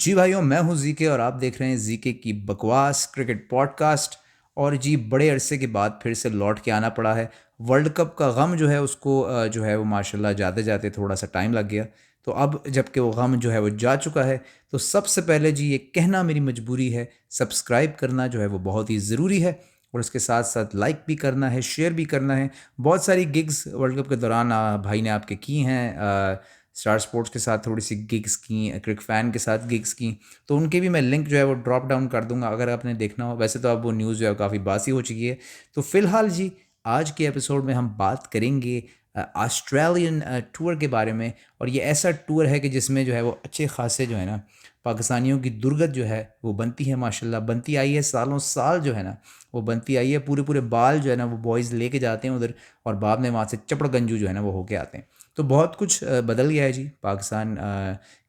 जी भाइयों, मैं हूँ ज़ीके और आप देख रहे हैं ज़ीके की बकवास क्रिकेट पॉडकास्ट। और जी, बड़े अरसे के बाद फिर से लौट के आना पड़ा है। वर्ल्ड कप का गम जो है उसको जो है वो माशाल्लाह जाते-जाते थोड़ा सा टाइम लग गया। तो अब जबकि वो गम जो है वो जा चुका है, तो सबसे पहले जी ये कहना मेरी मजबूरी है, सब्सक्राइब करना जो है वो बहुत ही ज़रूरी है। और उसके साथ-साथ लाइक भी करना है, शेयर भी करना है। बहुत सारी गिग्स वर्ल्ड कप के दौरान भाई ने आपके की हैं। स्टार स्पोर्ट्स के साथ थोड़ी सी गिग्स की, क्रिक फैन के साथ गिग्स की, तो उनके भी मैं लिंक जो है वो ड्रॉप डाउन कर दूंगा अगर आपने देखना हो। वैसे तो अब वो न्यूज़ जो है काफ़ी बासी हो चुकी है। तो फिलहाल जी, आज के एपिसोड में हम बात करेंगे ऑस्ट्रेलियन टूर के बारे में। और ये ऐसा टूर है कि जिसमें जो है वो अच्छे खासे जो है ना पाकिस्तानियों की दुर्गत जो है वो बनती है, माशाल्लाह बनती आई है, सालों साल जो है ना वो बनती आई है। पूरे पूरे बाल जो है ना वो बॉयज़ लेके जाते हैं उधर, और बाद में वहाँ से चपड़ गंजू जो है ना वो होके आते हैं। तो बहुत कुछ बदल गया है जी पाकिस्तान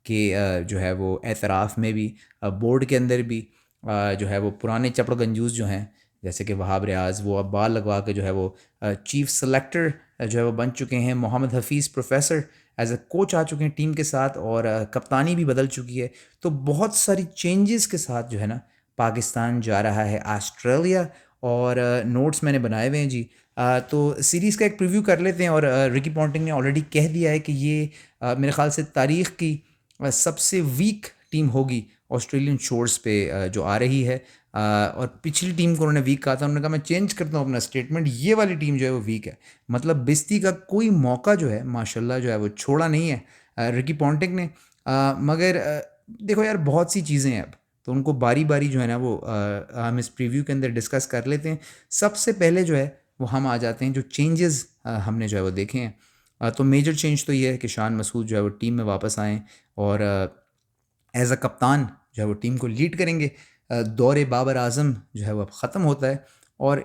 के जो है वो एतराफ़ में भी, बोर्ड के अंदर भी। जो है वो पुराने चपड़ गंजूस जो हैं, जैसे कि वहाब रियाज, वो अब बाल लगवा के जो है वो चीफ सेलेक्टर जो है वो बन चुके हैं। Mohammad Hafeez professor as a coach आ चुके हैं टीम के साथ, और कप्तानी भी बदल चुकी है। तो बहुत सारी चेंजेस के साथ जो है ना पाकिस्तान जा रहा है ऑस्ट्रेलिया। और नोट्स मैंने बनाए हुए हैं जी। तो सीरीज़ का एक प्रीव्यू कर लेते हैं। और रिकी पॉन्टिंग ने ऑलरेडी कह दिया है कि ये मेरे ख़्याल से तारीख़ की सबसे वीक टीम होगी ऑस्ट्रेलियन शोर्स पे जो आ रही है। और पिछली टीम को उन्होंने वीक कहा था, उन्होंने कहा मैं चेंज करता हूँ अपना स्टेटमेंट, ये वाली टीम जो है वो वीक है। मतलब बिस्ती का कोई मौका जो है माशाल्लाह जो है वो छोड़ा नहीं है रिकी पॉन्टिंग ने। मगर देखो यार, बहुत सी चीज़ें हैं अब, तो उनको बारी बारी जो है ना वो हम इस प्रीव्यू के अंदर डिस्कस कर लेते हैं। सबसे पहले जो है वो हम आ जाते हैं जो चेंजेस हमने जो है वो देखे हैं। तो मेजर चेंज तो ये है कि शान मसूद जो है वो टीम में वापस आएँ, और एज़ अ कप्तान जो है वो टीम को लीड करेंगे। दौरे बाबर आज़म जो है वो अब ख़त्म होता है, और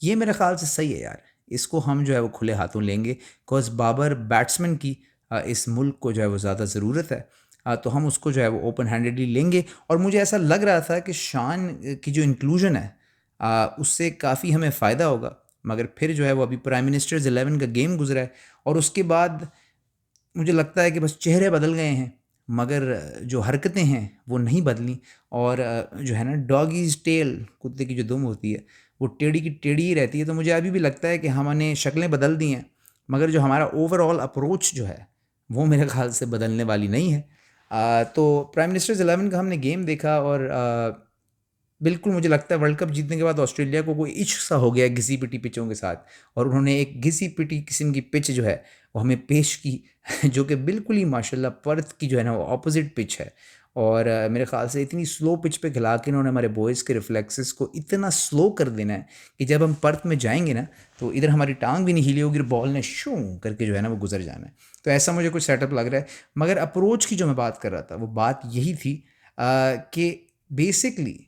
ये मेरे ख़्याल से सही है यार। इसको हम जो है वो खुले हाथों लेंगे, बिकॉज़ बाबर बैट्समैन की इस मुल्क को जो है वो ज़्यादा ज़रूरत है। तो हम उसको जो है वो ओपन हैंडेडली लेंगे। और मुझे ऐसा लग रहा था कि शान की जो इंक्लूजन है उससे काफ़ी हमें फ़ायदा होगा। मगर फिर जो है वो अभी प्राइम मिनिस्टर्स 11 का गेम गुजरा है, और उसके बाद मुझे लगता है कि बस चेहरे बदल गए हैं, मगर जो हरकतें हैं वो नहीं बदली। और जो है ना डॉगीज़ टेल, कुत्ते की जो दुम होती है वो टेढ़ी की टेढ़ी ही रहती है। तो मुझे अभी भी लगता है कि हमने शक्लें बदल दी हैं, मगर जो हमारा ओवरऑल अप्रोच जो है वो मेरे ख़्याल से बदलने वाली नहीं है। तो प्राइम मिनिस्टर्स 11 का हमने गेम देखा, और बिल्कुल मुझे लगता है वर्ल्ड कप जीतने के बाद ऑस्ट्रेलिया को कोई इश्क सा हो गया है घिसी-पिटी पिचों के साथ, और उन्होंने एक घिसी-पिटी किस्म की पिच जो है वो हमें पेश की जो कि बिल्कुल ही माशाल्लाह पर्थ की जो है ना वो अपोज़िट पिच है। और मेरे ख़्याल से इतनी स्लो पिच पे खिला के इन्होंने हमारे बॉयज़ के रिफ्लेक्सेस को इतना स्लो कर देना है कि जब हम पर्थ में जाएँगे ना, तो इधर हमारी टाँग भी नहीं हिली होगी और बॉल ने शू करके जो है ना वो गुज़र जाना है। तो ऐसा मुझे कुछ सेटअप लग रहा है। मगर अप्रोच की जो मैं बात कर रहा था, वो बात यही थी कि बेसिकली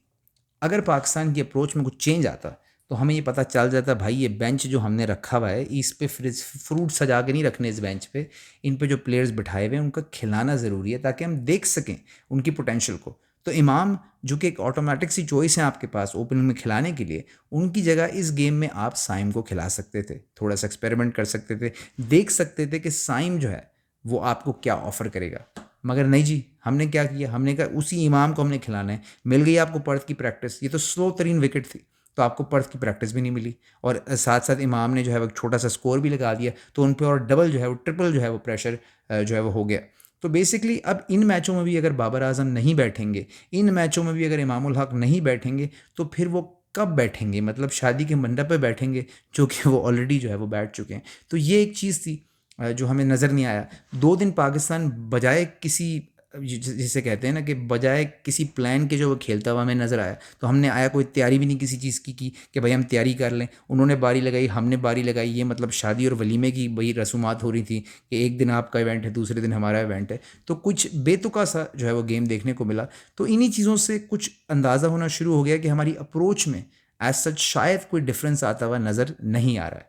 अगर पाकिस्तान की अप्रोच में कुछ चेंज आता, तो हमें ये पता चल जाता भाई ये बेंच जो हमने रखा हुआ है, इस पे फ्रिज फ्रूट सजा के नहीं रखने इस बेंच पे। इन पे जो प्लेयर्स बिठाए हुए हैं उनका खिलाना ज़रूरी है, ताकि हम देख सकें उनकी पोटेंशियल को। तो इमाम जो कि एक ऑटोमेटिक सी चॉइस है आपके पास ओपनिंग में खिलाने के लिए, उनकी जगह इस गेम में आप साइम को खिला सकते थे, थोड़ा सा एक्सपेरिमेंट कर सकते थे, देख सकते थे कि साइम जो है वो आपको क्या ऑफ़र करेगा। मगर नहीं जी, हमने क्या किया, हमने कहा उसी इमाम को हमने खिलाना है। मिल गई आपको पर्थ की प्रैक्टिस, ये तो स्लो तरीन विकेट थी, तो आपको पर्थ की प्रैक्टिस भी नहीं मिली। और साथ साथ इमाम ने जो है वो एक छोटा सा स्कोर भी लगा दिया, तो उन पे और डबल जो है वो ट्रिपल जो है वो प्रेशर जो है वो हो गया। तो बेसिकली अब इन मैचों में भी अगर बाबर आजम नहीं बैठेंगे, इन मैचों में भी अगर इमामुल हक नहीं बैठेंगे, तो फिर वो कब बैठेंगे? मतलब शादी के मंडप पे बैठेंगे, जो कि वो ऑलरेडी जो है वो बैठ चुके हैं। तो ये एक चीज़ थी जो हमें नज़र नहीं आया। 2 दिन पाकिस्तान बजाय किसी जिसे कहते हैं ना कि बजाय किसी प्लान के जो वो खेलता हुआ हमें नज़र आया। तो हमने आया कोई तैयारी भी नहीं किसी चीज़ की कि भाई हम तैयारी कर लें। उन्होंने बारी लगाई, हमने बारी लगाई। ये मतलब शादी और वलीमे की वही रसूमात हो रही थी कि एक दिन आपका इवेंट है, दूसरे दिन हमारा इवेंट है। तो कुछ बेतुका सा जो है वो गेम देखने को मिला। तो इन्हीं चीज़ों से कुछ अंदाज़ा होना शुरू हो गया कि हमारी अप्रोच में एज़ सच शायद कोई डिफरेंस आता हुआ नज़र नहीं आ रहा है।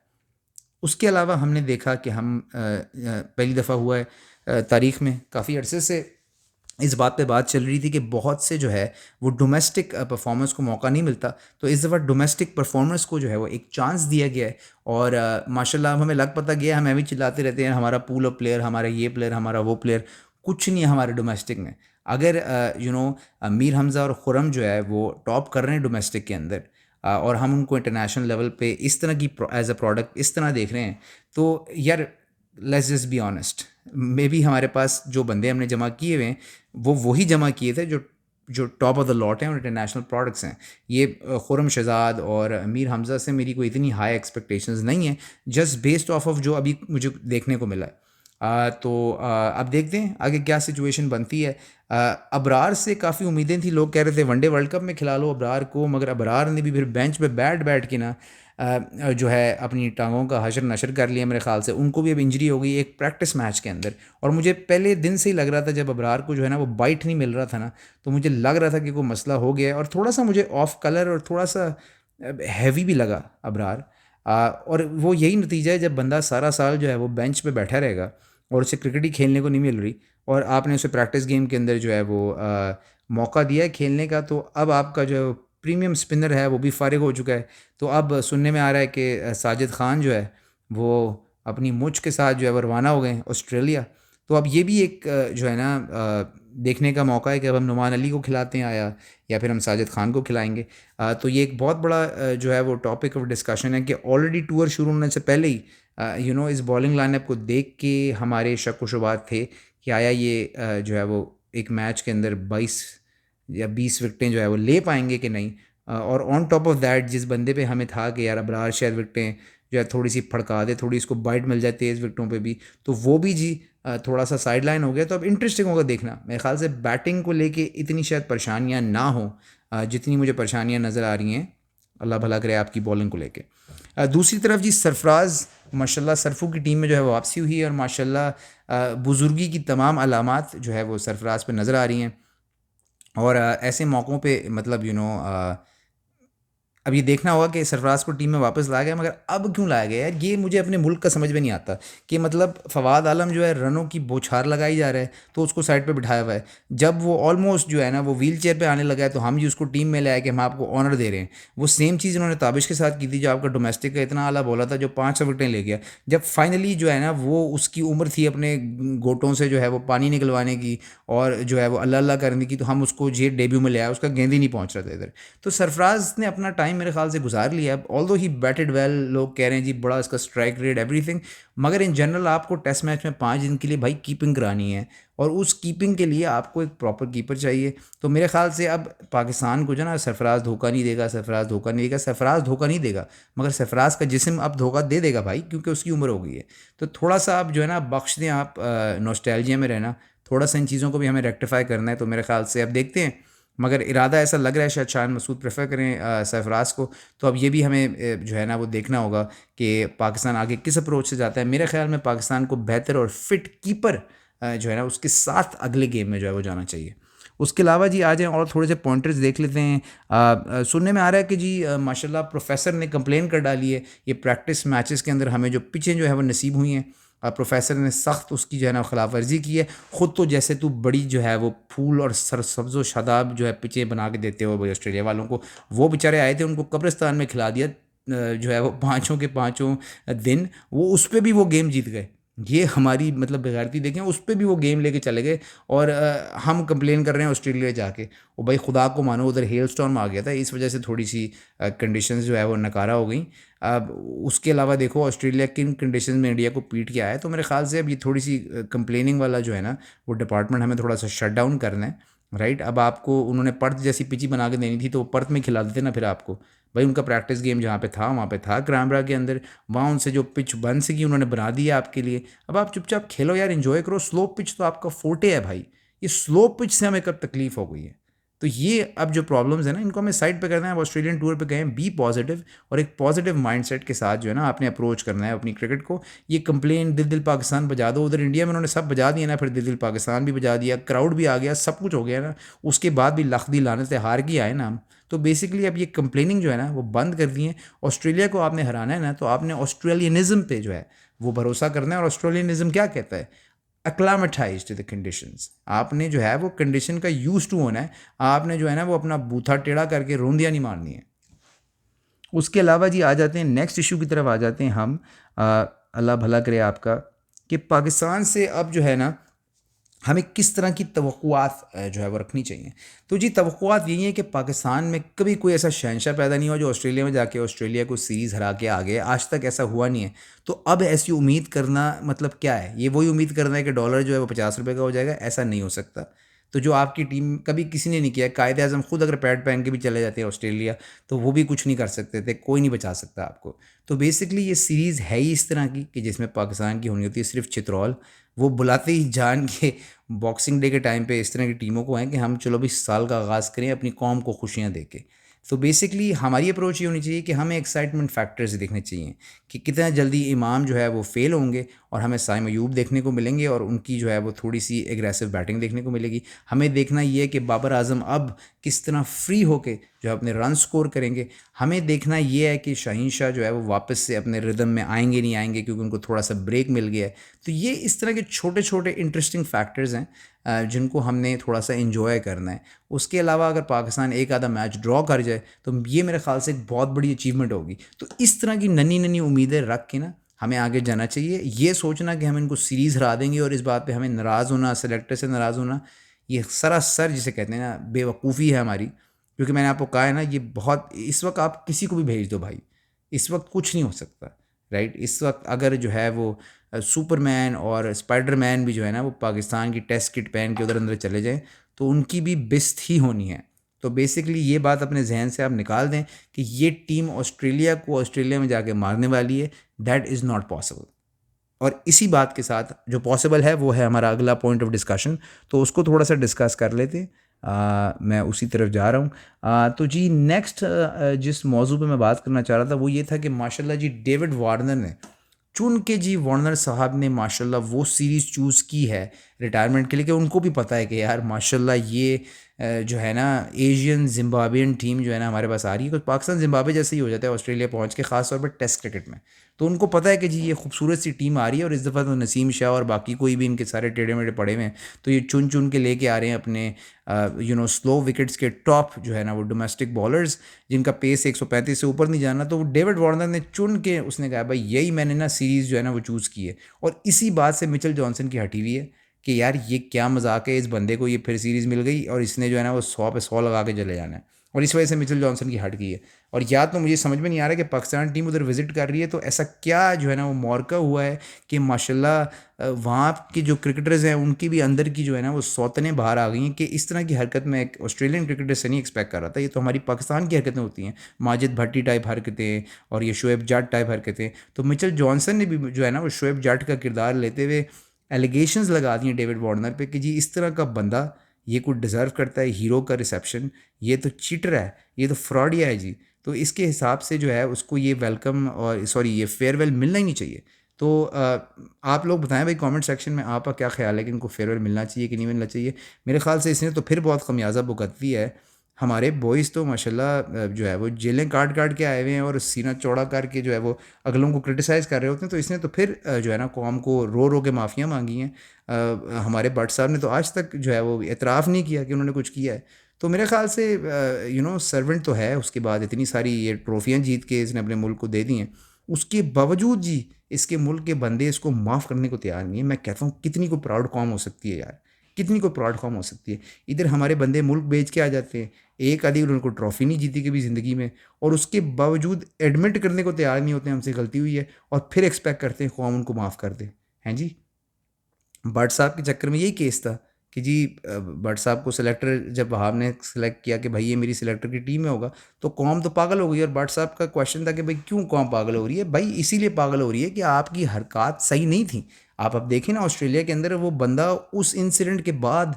उसके अलावा हमने देखा कि हम पहली दफ़ा हुआ है तारीख़ में, काफ़ी अरसे से इस बात पे बात चल रही थी कि बहुत से जो है वो डोमेस्टिक परफॉर्मर्स को मौका नहीं मिलता। तो इस दफ़ा डोमेस्टिक परफॉर्मर्स को जो है वो एक चांस दिया गया है। और माशाल्लाह अब हमें लग पता गया, हम भी चिल्लाते रहते हैं हमारा पूल ऑफ प्लेयर, हमारा ये प्लेयर, हमारा वो प्लेयर। कुछ नहीं है हमारे डोमेस्टिक में। अगर मीर हमज़ा और खुरम जो है वो टॉप कर रहे हैं डोमेस्टिक के अंदर, और हम उनको इंटरनेशनल लेवल पे इस तरह की एज अ प्रोडक्ट इस तरह देख रहे हैं, तो यार let's just be honest, may be हमारे पास जो बंदे हमने जमा किए हुए हैं वो वही जमा किए थे जो जो टॉप ऑफ द लॉट हैं और इंटरनेशनल प्रोडक्ट्स हैं। ये खुरम शहजाद और मीर हमज़ा से मेरी कोई इतनी हाई एक्सपेक्टेशंस नहीं है, जस्ट बेस्ड ऑफ जो अभी मुझे देखने को मिला है। अब देखते हैं आगे क्या सिचुएशन बनती है। अबरार से काफ़ी उम्मीदें थी, लोग कह रहे थे वनडे वर्ल्ड कप में खिला लो अबरार को, मगर अबरार ने भी फिर बेंच पे बैठ बैठ के ना जो है अपनी टांगों का हशर नशर कर लिया मेरे ख्याल से। उनको भी अब इंजरी हो गई एक प्रैक्टिस मैच के अंदर, और मुझे पहले दिन से ही लग रहा था जब अबरार को जो है ना वो बाइट नहीं मिल रहा था ना, तो मुझे लग रहा था कि कोई मसला हो गया है, और थोड़ा सा मुझे ऑफ कलर और थोड़ा सा हैवी भी लगा अबरार। और वो यही नतीजा है जब बंदा सारा साल जो है वो बेंच पे बैठा रहेगा और उसे क्रिकेट ही खेलने को नहीं मिल रही, और आपने उसे प्रैक्टिस गेम के अंदर जो है वो मौका दिया है खेलने का, तो अब आपका जो प्रीमियम स्पिनर है वो भी फारिग हो चुका है। तो अब सुनने में आ रहा है कि साजिद खान जो है वो अपनी मुझ के साथ जो है वो रवाना हो गए हैं ऑस्ट्रेलिया। तो अब ये भी एक जो है ना देखने का मौका है कि अब हम नुमान अली को खिलाते हैं या फिर हम साजिद खान को खिलाएंगे। तो ये एक बहुत बड़ा जो है वो टॉपिक ऑफ डिस्कशन है कि ऑलरेडी टूर शुरू होने से पहले ही इस बॉलिंग लाइनअप को देख के हमारे शक व शुबात थे कि आया ये जो है वो एक मैच के अंदर 22 या 20 विकटें जो है वो ले पाएंगे कि नहीं। और ऑन टॉप ऑफ दैट जिस बंदे पे हमें था कि यार अबरार शायद विकटें जो है थोड़ी सी फड़का दे, थोड़ी इसको बाइट मिल जाए तेज़ विकटों पे भी, तो वो भी जी थोड़ा सा साइड लाइन हो गया। तो अब इंटरेस्टिंग होगा देखना, मेरे ख्याल से बैटिंग को लेके इतनी शायद परेशानियां ना हो जितनी मुझे परेशानियां नज़र आ रही हैं। अल्लाह भला करे आपकी बॉलिंग को लेके। दूसरी तरफ जी सरफराज माशाल्लाह सरफू की टीम में जो है वो वापसी हुई है, और माशाल्लाह बुज़ुर्गी की तमाम अलामात जो है वो सरफराज पे नज़र आ रही हैं। और ऐसे मौक़ों पे मतलब अब ये देखना होगा कि सरफराज को टीम में वापस लाया गया, मगर अब क्यों लाया गया यार, ये मुझे अपने मुल्क का समझ में नहीं आता कि मतलब फवाद आलम जो है रनों की बौछार लगाई जा रहा है तो उसको साइड पे बिठाया हुआ है। जब वो ऑलमोस्ट जो है ना वो व्हील चेयर पर आने लगा है तो हम जी उसको टीम में ले आए कि हम आपको ऑनर दे रहे हैं। वो सेम चीज़ उन्होंने ताबिश के साथ की थी जो आपका डोमेस्टिक का इतना आला बोला था जो 500 विकटें ले गया। जब फाइनली जो है ना वो उसकी उम्र थी अपने गोटों से जो है वो पानी निकलवाने की और जो है वो अल्लाह अल्लाह करने की, तो हम उसको जे डेब्यू में ले आए, उसका गेंद ही नहीं पहुंच रहा था इधर। तो सरफराज ने अपना टाइम मेरे ख्याल से गुजार लिया। अब ऑल्दो ही बैटेड वेल, लोग कह रहे हैं जी बड़ा इसका स्ट्राइक रेट एवरीथिंग, मगर इन जनरल आपको टेस्ट मैच में 5 दिन के लिए भाई कीपिंग करानी है, और उस कीपिंग के लिए आपको एक प्रॉपर कीपर चाहिए। तो मेरे ख्याल से अब पाकिस्तान को जो ना सरफराज धोखा नहीं देगा, सरफराज धोखा नहीं देगा, सरफराज धोखा नहीं देगा, मगर सरफराज का जिस्म अब धोखा दे देगा भाई, क्योंकि उसकी उम्र हो गई है। तो थोड़ा सा आप जो है ना बख्श दें, आप नॉस्टैल्जिया में रहना, थोड़ा सा इन चीज़ों को भी हमें रेक्टिफाई करना है। तो मेरे ख्याल से अब देखते हैं, मगर इरादा ऐसा लग रहा है शायद शान मसूद प्रेफर करें सरफराज को। तो अब ये भी हमें जो है ना वो देखना होगा कि पाकिस्तान आगे किस अप्रोच से जाता है। मेरे ख्याल में पाकिस्तान को बेहतर और फिट कीपर जो है ना उसके साथ अगले गेम में जो है वो जाना चाहिए। उसके अलावा जी आ जाएँ और थोड़े से पॉइंटर्स देख लेते हैं। सुनने में आ रहा है कि जी माशाल्लाह प्रोफेसर ने कंप्लेन कर डाली है ये प्रैक्टिस मैचेस के अंदर हमें जो पिचें जो है वो नसीब हुई हैं, प्रोफेसर ने सख्त उसकी जो है ना खिलाफ वर्जी की है। ख़ुद तो जैसे तू बड़ी जो है वो फूल और सरसब्ज़ व शादाब जो है पिचें बना के देते हो भाई ऑस्ट्रेलिया वालों को, वो बेचारे आए थे उनको कब्रिस्तान में खिला दिया जो है वो पाँचों के पाँचों दिन, वो उस पर भी वो गेम जीत गए। ये हमारी मतलब बेगैरती देखें, उस पर भी वो गेम लेके चले गए, और हम कंप्लेन कर रहे हैं ऑस्ट्रेलिया जाके। वो भाई खुदा को मानो उधर हेल स्टॉर्म आ गया था, इस वजह से थोड़ी सी कंडीशंस जो है वो नकारा हो गई। अब उसके अलावा देखो ऑस्ट्रेलिया किन कंडीशन में इंडिया को पीट के आया है, तो मेरे ख्याल से अब ये थोड़ी सी कंप्लेनिंग वाला जो है ना वो डिपार्टमेंट हमें थोड़ा सा शट डाउन करना है, राइट। अब आपको उन्होंने पर्थ जैसी पिची बना के देनी थी तो वो पर्थ में खिला देते ना फिर आपको। भाई उनका प्रैक्टिस गेम जहाँ पे था वहाँ पे था क्रैनबेरा के अंदर, वहाँ उनसे जो पिच बन सकी उन्होंने बना दिया आपके लिए। अब आप चुपचाप खेलो यार, एंजॉय करो। स्लो पिच तो आपका फोर्टे है भाई, ये स्लो पिच से हमें कब तकलीफ हो गई है। तो ये अब जो प्रॉब्लम्स है ना इनको हमें साइड पे करना है। अब ऑस्ट्रेलियन टूर पे गए, बी पॉजिटिव और एक पॉजिटिव माइंडसेट के साथ जो है ना आपने अप्रोच करना है अपनी क्रिकेट को। ये कंप्लेन दिल दिल पाकिस्तान बजा दो, उधर इंडिया में उन्होंने सब बजा दिया ना, फिर दिल दिल पाकिस्तान भी बजा दिया, क्राउड भी आ गया, सब कुछ हो गया ना, उसके बाद भी लख दी लानत से हार के आए ना हम। तो बेसिकली अब ये कंप्लेनिंग जो है ना वो बंद कर दी है। ऑस्ट्रेलिया को आपने हराना है ना तो आपने ऑस्ट्रेलियनिज्म पे जो है वो भरोसा करना है। और ऑस्ट्रेलियनिज्म क्या कहता है? अक्लामेटाइज टू द कंडीशंस। आपने जो है वो कंडीशन का यूज टू होना है। आपने जो है ना वो अपना बूथा टेढ़ा करके रोंदियाँ नहीं मारनी है। उसके अलावा जी आ जाते हैं नेक्स्ट इशू की तरफ आ जाते हैं हम। अल्लाह भला करे आपका कि पाकिस्तान से अब जो है ना हमें किस तरह की तवक्कुआत जो है वो रखनी चाहिए। तो जी तवक्कुआत यही है कि पाकिस्तान में कभी कोई ऐसा शहंशाह पैदा नहीं हुआ जो ऑस्ट्रेलिया में जाके ऑस्ट्रेलिया को सीरीज़ हरा के आ गया, आज तक ऐसा हुआ नहीं है। तो अब ऐसी उम्मीद करना मतलब क्या है? ये वही उम्मीद करना है कि डॉलर जो है वो ₹50 का हो जाएगा, ऐसा नहीं हो सकता। तो जो आपकी टीम कभी किसी ने नहीं किया, कायदे-आज़म खुद अगर पैड पहन के भी चले जाते हैं ऑस्ट्रेलिया, तो वो भी कुछ नहीं कर सकते थे, कोई नहीं बचा सकता आपको। तो बेसिकली ये सीरीज़ है ही इस तरह की कि जिसमें पाकिस्तान की होनी होती है सिर्फ़ चितरौल। वो बुलाते ही जान के बॉक्सिंग डे के टाइम पे इस तरह की टीमों को हैं कि हम चलो भी साल का आगाज़ करें अपनी कौम को खुशियाँ दे के। तो बेसिकली हमारी अप्रोच ये होनी चाहिए कि हमें एक्साइटमेंट फैक्टर्स देखने चाहिए कि कितना जल्दी इमाम जो है वो फेल होंगे और हमें साइम अयूब देखने को मिलेंगे और उनकी जो है वो थोड़ी सी एग्रेसिव बैटिंग देखने को मिलेगी। हमें देखना ये है कि बाबर आजम अब किस तरह फ्री होके जो है अपने रन स्कोर करेंगे। हमें देखना ये है कि शाहीन शाह जो है वो वापस से अपने रिदम में आएंगे नहीं आएंगे क्योंकि उनको थोड़ा सा ब्रेक मिल गया है। तो ये इस तरह के छोटे छोटे इंटरेस्टिंग फैक्टर्स हैं जिनको हमने थोड़ा सा इन्जॉय करना है। उसके अलावा अगर पाकिस्तान एक आधा मैच ड्रॉ कर जाए तो ये मेरे ख्याल से एक बहुत बड़ी अचीवमेंट होगी। तो इस तरह की नन्ही नन्ही उम्मीदें रख के ना हमें आगे जाना चाहिए। ये सोचना कि हम इनको सीरीज़ हरा देंगे और इस बात पे हमें नाराज़ होना, सेलेक्टर से नाराज़ होना, ये सरासर जिसे कहते हैं ना बेवकूफ़ी है हमारी। क्योंकि मैंने आपको कहा है ना, ये बहुत इस वक्त आप किसी को भी भेज दो भाई, इस वक्त कुछ नहीं हो सकता, राइट। इस वक्त अगर जो है वो सुपरमैन और स्पाइडरमैन भी जो है ना वो पाकिस्तान की टेस्ट किट पहन के उधर अंदर चले जाएं तो उनकी भी बिस्त ही होनी है। तो बेसिकली ये बात अपने जहन से आप निकाल दें कि ये टीम ऑस्ट्रेलिया को ऑस्ट्रेलिया में जाके मारने वाली है। That is not possible. और इसी बात के साथ जो पॉसिबल है वो है हमारा अगला पॉइंट ऑफ डिस्कशन। तो उसको थोड़ा सा डिस्कस कर लेते हैं। मैं उसी तरफ जा रहा हूँ। तो जी नेक्स्ट जिस मौजू पे मैं बात करना चाह रहा था वो ये था कि माशाल्लाह जी डेविड वार्नर ने चुन के जी वार्नर साहब ने माशाल्लाह वो सीरीज़ चूज़ की है रिटायरमेंट के लिए कि उनको भी पता है कि यार माशाल्लाह ये जो है ना एशियन जिम्बाब्वेन टीम जो है ना हमारे पास आ रही है। कुछ पाकिस्तान जिम्बाब्वे जैसे ही हो जाता है ऑस्ट्रेलिया पहुंच के, ख़ास तौर पर टेस्ट क्रिकेट में। तो उनको पता है कि जी ये खूबसूरत सी टीम आ रही है और इस दफ़ा तो नसीम शाह और बाकी कोई भी इनके सारे टेढ़े मेढ़े पड़े हुए हैं तो ये चुन चुन के लेके आ रहे हैं अपने स्लो विकेट्स के टॉप जो है ना वो डोमेस्टिक बॉलर्स जिनका पेस 135 से ऊपर नहीं जाना। तो वो डेविड वार्नर ने चुन के उसने कहा भाई यही मैंने ना सीरीज़ जो है ना वो चूज़ की है। और इसी बात से मिचेल जॉनसन की हटी हुई है कि यार ये क्या मजाक है, इस बंदे को ये फिर सीरीज़ मिल गई और इसने जो है ना वो 100 पे 100 लगा के चले जाना है। और इस वजह से मिचेल जॉनसन की हट गई है। और या तो मुझे समझ में नहीं आ रहा कि पाकिस्तान टीम उधर विजिट कर रही है तो ऐसा क्या जो है ना वो मौका हुआ है कि माशाल्लाह वहाँ के जो क्रिकेटर्स हैं उनकी भी अंदर की जो है ना वो सौतनें बाहर आ गई हैं कि इस तरह की हरकत मैं एक ऑस्ट्रेलियन क्रिकेटर से नहीं एक्सपेक्ट कर रहा था। ये तो हमारी पाकिस्तान की हरकतें होती हैं, माजिद भट्टी टाइप हरकतें और ये शोएब जट टाइप हरकतें। तो मिचेल जॉनसन ने भी जो है ना वो शोएब जट का किरदार लेते हुए एलिगेशंस लगा दिए डेविड वार्नर पे कि जी इस तरह का बंदा ये कोई डिज़र्व करता है हीरो का रिसेप्शन, ये तो चीटर है, ये तो फ्रॉडिया है जी। तो इसके हिसाब से जो है उसको ये वेलकम और सॉरी ये फेयरवेल मिलना ही नहीं चाहिए। तो आप लोग बताएं भाई कमेंट सेक्शन में आपका क्या ख्याल है कि इनको फेयरवेल मिलना चाहिए कि नहीं मिलना चाहिए। मेरे ख्याल से इसने तो फिर बहुत खमियाजा भुगत दिया है। हमारे बॉयज़ तो माशाल्लाह जो है वो जेलें काट काट के आए हुए हैं और सीना चौड़ा करके जो है वो अगलों को क्रिटिसाइज़ कर रहे होते हैं। तो इसने तो फिर जो है ना कौम को रो रो के माफ़ियाँ मांगी हैं। हमारे भट्ट साहब ने तो आज तक जो है वो एतराफ़ नहीं किया कि उन्होंने कुछ किया है। तो मेरे ख्याल से सर्वेंट तो है, उसके बाद इतनी सारी ये ट्रॉफियाँ जीत के इसने अपने मुल्क को दे दी हैं। उसके बावजूद जी इसके मुल्क के बंदे इसको माफ़ करने को तैयार नहीं है। मैं कहता हूँ कितनी को प्राउड कौम हो सकती है यार, कितनी को प्राउड कौम हो सकती है। इधर हमारे बंदे मुल्क बेच के आ जाते हैं, एक आधी उनको ट्रॉफी नहीं जीती कभी ज़िंदगी में और उसके बावजूद एडमिट करने को तैयार नहीं होते हमसे गलती हुई है और फिर एक्सपेक्ट करते हैं कौम उनको माफ़ कर दे। हैं जी। भट्ट साहब के चक्कर में यही केस था कि जी भट्ट साहब को सिलेक्टर जब वहाब ने सेलेक्ट किया कि भाई ये मेरी सिलेक्टर की टीम में होगा तो कौम तो पागल हो गई। और भट्ट साहब का क्वेश्चन था कि भाई क्यों कौम पागल हो रही है? भाई इसीलिए पागल हो रही है कि आपकी हरकत सही नहीं थी। आप अब देखें ना ऑस्ट्रेलिया के अंदर वो बंदा उस इंसिडेंट के बाद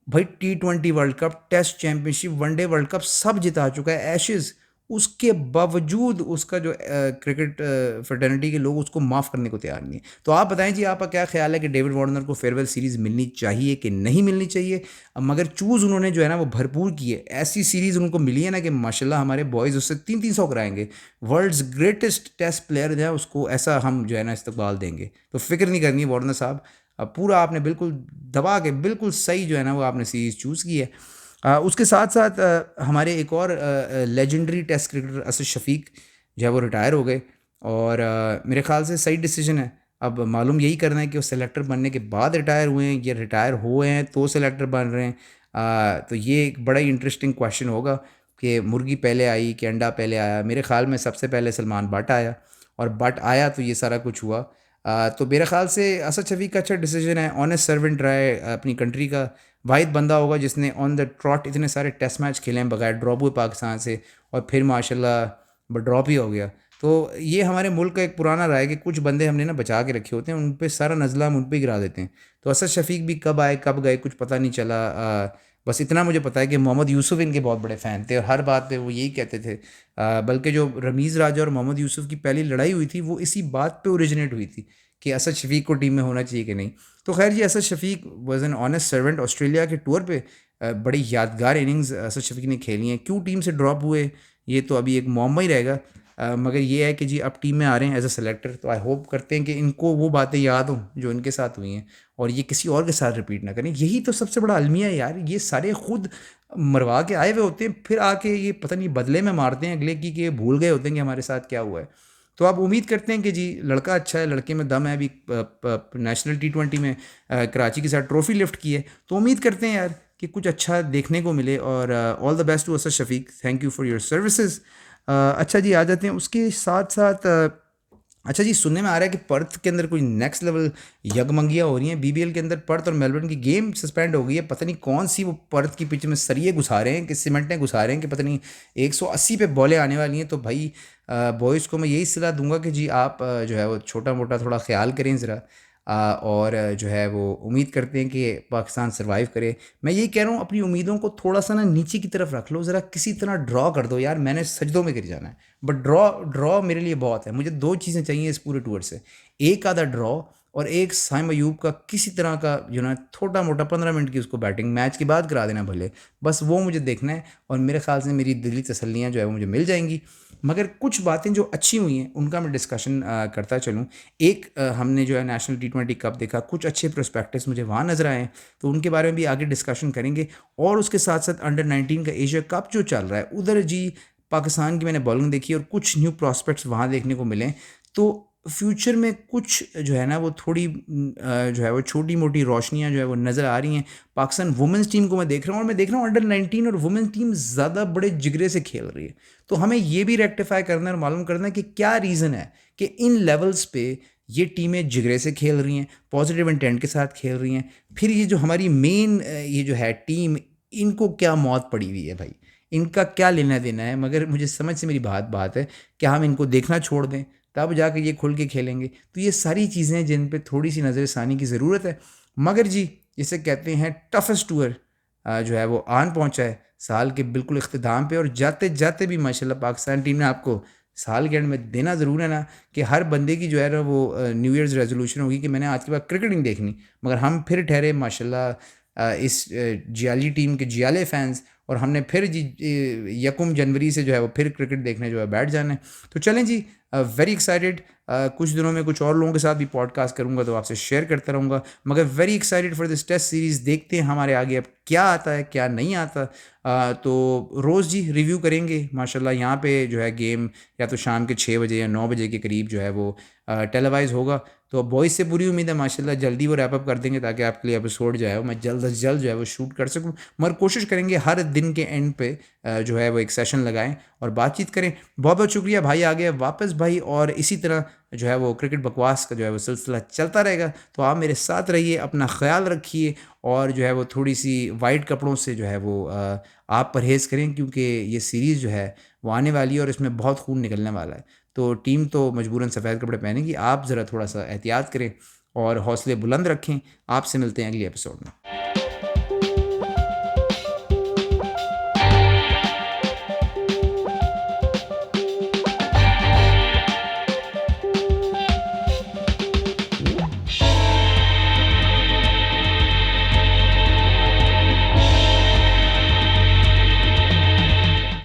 भाई T20 world cup, test championship, one day world cup सब जिता चुका है, एशेज़। उसके बावजूद उसका जो क्रिकेट फ्रेटर्निटी के लोग उसको माफ़ करने को तैयार नहीं है। तो आप बताएं जी आपका क्या ख्याल है कि डेविड वार्नर को फेयरवेल सीरीज़ मिलनी चाहिए कि नहीं मिलनी चाहिए? मगर चूज़ उन्होंने जो है ना वो भरपूर की है। ऐसी सीरीज़ उनको मिली है ना कि माशाल्लाह हमारे बॉयज़ उससे 300 कराएंगे। वर्ल्ड्स ग्रेटेस्ट टेस्ट प्लेयर जो है उसको ऐसा हम जो है ना इस्तकबाल देंगे। तो फिक्र नहीं करनी है वार्नर साहब। पूरा आपने बिल्कुल दबा के बिल्कुल सही जो है ना वो आपने सीरीज़ चूज़ की है। उसके साथ साथ हमारे एक और legendary test cricketer Asad Shafiq जो है वो रिटायर हो गए और मेरे ख़्याल से सही डिसीजन है। अब मालूम यही करना है कि वो सेलेक्टर बनने के बाद रिटायर हुए हैं या रिटायर हुए हैं तो सेलेक्टर बन रहे हैं। तो ये एक बड़ा ही इंटरेस्टिंग क्वेश्चन होगा कि मुर्गी पहले आई कि अंडा पहले आया। मेरे ख़्याल में सबसे पहले सलमान बट आया, और बट आया तो ये सारा कुछ हुआ। तो मेरे ख़्याल से असद शफ़ीक का अच्छा डिसीजन है। ऑनेस्ट सर्वेंट रहा है, अपनी कंट्री का वाहिद बंदा होगा जिसने ऑन द ट्रॉट इतने सारे टेस्ट मैच खेले हैं बगैर ड्रॉप हुए पाकिस्तान से, और फिर माशाल्लाह ड्रॉप ही हो गया। तो ये हमारे मुल्क का एक पुराना रहा है कि कुछ बंदे हमने ना बचा के रखे होते हैं, उन पे सारा नज़ला हम उन पे गिरा देते हैं। तो असद शफ़ीक भी कब आए कब गए कुछ पता नहीं चला। बस इतना मुझे पता है कि मोहम्मद यूसुफ इनके बहुत बड़े फ़ैन थे और हर बात पे वो यही कहते थे। बल्कि जो रमीज़ राजा और मोहम्मद यूसुफ की पहली लड़ाई हुई थी वो इसी बात पे ओरिजिनेट हुई थी कि असद शफ़ीक को टीम में होना चाहिए कि नहीं। तो खैर जी, Asad Shafiq was an honest servant. Australia के टूर पे बड़ी यादगार इनिंग्स असद शफ़ीक ने खेली हैं। क्यों टीम से ड्रॉप हुए ये तो अभी एक मुअम्मा ही रहेगा। मगर ये है कि जी अब टीम में आ रहे हैं एज अ सेलेक्टर, तो आई होप करते हैं कि इनको वो बातें याद हों जो इनके साथ हुई हैं और ये किसी और के साथ रिपीट ना करें। यही तो सबसे बड़ा अलमिया है यार। ये सारे खुद मरवा के आए हुए होते हैं, फिर आके ये पता नहीं बदले में मारते हैं अगले की कि ये भूल गए होते हैं कि हमारे साथ क्या हुआ है। तो आप उम्मीद करते हैं कि जी लड़का अच्छा है, लड़के में दम है। अभी नेशनल T20 में कराची के साथ ट्रॉफ़ी लिफ्ट की है, तो उम्मीद करते हैं यार कि कुछ अच्छा देखने को मिले। और all the best to Asad Shafiq, thank you for your services. अच्छा जी, आ जाते हैं उसके साथ साथ अच्छा जी, सुनने में आ रहा है कि पर्थ के अंदर कोई नेक्स्ट लेवल यगमंगियाँ हो रही हैं। BBL के अंदर पर्थ और मेलबर्न की गेम सस्पेंड हो गई है। पता नहीं कौन सी वो पर्थ की पिच में सरिये घुसा रहे हैं कि सीमेंटें घुसा रहे हैं कि पता नहीं 180 पे बॉलें आने वाली हैं। तो भाई बॉयज़ को मैं यही सलाह दूंगा कि जी आप जो है वो छोटा मोटा थोड़ा ख्याल करें ज़रा। और जो है वो उम्मीद करते हैं कि पाकिस्तान सरवाइव करे। मैं यही कह रहा हूँ, अपनी उम्मीदों को थोड़ा सा ना नीचे की तरफ रख लो ज़रा, किसी तरह ड्रॉ कर दो यार। मैंने सजदों में गिर जाना है, बट ड्रॉ ड्रॉ मेरे लिए बहुत है। मुझे दो चीज़ें चाहिए इस पूरे टूर से, एक आधा ड्रॉ और एक साइम अयूब का किसी तरह का जो ना छोटा मोटा 15 मिनट की उसको बैटिंग मैच के बाद करा देना भले, बस वो मुझे देखना है। और मेरे ख्याल से मेरी दिली तसल्लियाँ जो है वो मुझे मिल जाएंगी। मगर कुछ बातें जो अच्छी हुई हैं उनका मैं डिस्कशन करता चलूँ। एक हमने जो है नेशनल T20 कप देखा, कुछ अच्छे प्रोस्पेक्टिव्स मुझे वहाँ नज़र आए हैं, तो उनके बारे में भी आगे डिस्कशन करेंगे। और उसके साथ साथ अंडर 19 का एशिया कप जो चल रहा है उधर जी पाकिस्तान की मैंने बॉलिंग देखी और कुछ न्यू प्रॉस्पेक्ट्स वहाँ देखने को मिले। तो फ्यूचर में कुछ जो है ना वो थोड़ी जो है वो छोटी मोटी रोशनियाँ जो है वो नज़र आ रही हैं। पाकिस्तान वुमेंस टीम को मैं देख रहा हूँ और मैं देख रहा हूँ अंडर 19 और वुमेंस टीम ज़्यादा बड़े जिगरे से खेल रही है। तो हमें ये भी रेक्टिफाई करना है और मालूम करना है कि क्या रीज़न है कि इन लेवल्स पे ये टीमें जिगरे से खेल रही हैं, पॉजिटिव इंटेंट के साथ खेल रही हैं। फिर ये जो हमारी मेन ये जो है टीम, इनको क्या मौत पड़ी हुई है भाई, इनका क्या लेना देना है। मगर मुझे समझ से मेरी बात बात है कि हम इनको देखना छोड़ दें तब जाकर ये खुल के खेलेंगे। तो ये सारी चीज़ें जिन पे थोड़ी सी नज़र षानी की ज़रूरत है। मगर जी जिसे कहते हैं टफेस्ट टूर जो है वो आन पहुंचा है साल के बिल्कुल इख्तिताम पे। और जाते जाते भी माशाल्लाह पाकिस्तान टीम ने आपको साल के एंड में देना ज़रूर है ना कि हर बंदे की जो है ना वो न्यू ईयर्स रेजोल्यूशन होगी कि मैंने आज के बाद क्रिकेट नहीं देखनी। मगर हम फिर ठहरे माशाल्लाह इस जियाली टीम के जियाले फैंस, और हमने फिर जी 1 जनवरी से जो है वो फिर क्रिकेट देखने जो है बैठ जाना है। तो चलें जी, वेरी एक्साइटेड। कुछ दिनों में कुछ और लोगों के साथ भी पॉडकास्ट करूंगा तो आपसे शेयर करता रहूँगा। मगर very excited for this test series. देखते हैं हमारे आगे अब क्या आता है क्या नहीं आता। तो रोज़ जी रिव्यू करेंगे माशाल्लाह। यहाँ पे जो है गेम या तो शाम के 6 बजे या 9 बजे के करीब जो है वो टेलीवाइज होगा। तो बॉयज़ से पूरी उम्मीद है माशाल्लाह जल्दी वो रैप अप कर देंगे ताकि आपके लिए एपिसोड जो है वो मैं जल्द से जल्द जो है वो शूट कर सकूँ। मगर कोशिश करेंगे हर दिन के एंड पे जो है वो एक सेशन लगाएं और बातचीत करें। बहुत बहुत शुक्रिया भाई, आ गया वापस भाई। और इसी तरह जो है वो क्रिकेट बकवास का जो है वो सिलसिला चलता रहेगा। तो आप मेरे साथ रहिए, अपना ख्याल रखिए और जो है वो थोड़ी सी वाइट कपड़ों से जो है वो आप परहेज़ करें, क्योंकि ये सीरीज़ जो है वो आने वाली है और इसमें बहुत खून निकलने वाला है। तो टीम तो मजबूरन सफ़ेद कपड़े पहनेगी, आप ज़रा थोड़ा सा एहतियात करें और हौसले बुलंद रखें। आपसे मिलते हैं अगली एपिसोड में।